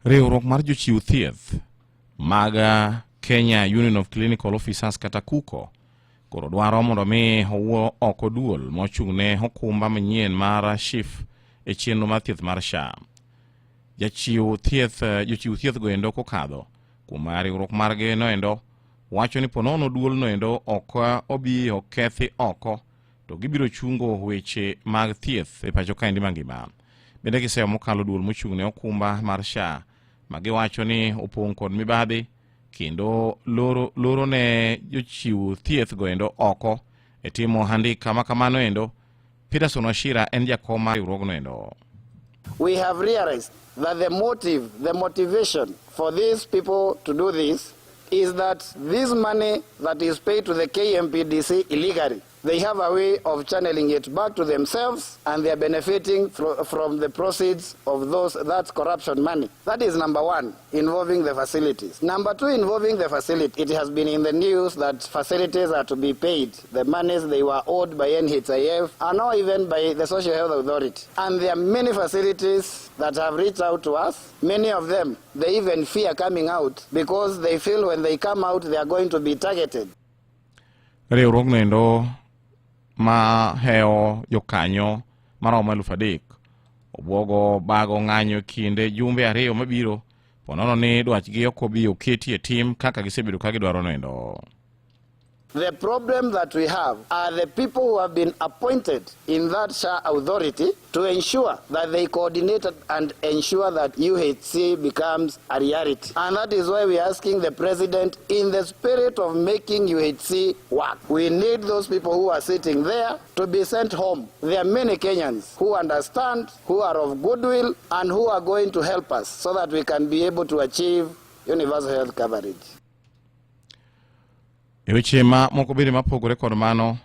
Riwruok mar jochiw thieth mag Kenya Union of Clinical Officers kata KUCO koro dwaro mondo mi owuo oko duol mochung'ne okumba manyien mar shif e chenro mar thieth mar SHA. Jochiw thieth goendo kokadho kuom riwruok margi noendo wacho ni ponono duol noendo ok obi okethi oko to gibiro chungo weche mag thieth e pacho kaendi mangima. Bende giseyo mokalo duol mochung'ne okumba mar SHA magiwacho ni opong' kod mibadhi kendo loro ne jochiw thieth goendo oko e timo handika makamano endo. Peterson Washira en jakom mar riwruogno endo. We have realized that the motivation for these people to do this is that this money that is paid to the KMPDC illegally, they have a way of channeling it back to themselves, and they are benefiting from the proceeds of that corruption money. That is number one, involving the facilities. Number two, involving the facility. It has been in the news that facilities are to be paid. The monies they were owed by NHIF are not even by the Social Health Authority. And there are many facilities that have reached out to us. Many of them, they even fear coming out because they feel when they come out, they are going to be targeted. Riwruogno endo ma heo jokanyo maromo 3,000 obwogo bago ng'anyo kinde jumbe ariyo mabiro ponono ni dwachgi ok obi oketi e tim kaka gisebedo ka gidwaro noendo. The problem that we have are the people who have been appointed in that SHA authority to ensure that they coordinate and ensure that UHC becomes a reality. And that is why we are asking the president, in the spirit of making UHC work, we need those people who are sitting there to be sent home. There are many Kenyans who understand, who are of goodwill, and who are going to help us so that we can be able to achieve universal health coverage. Eweche ma moko bende mapogore kod mano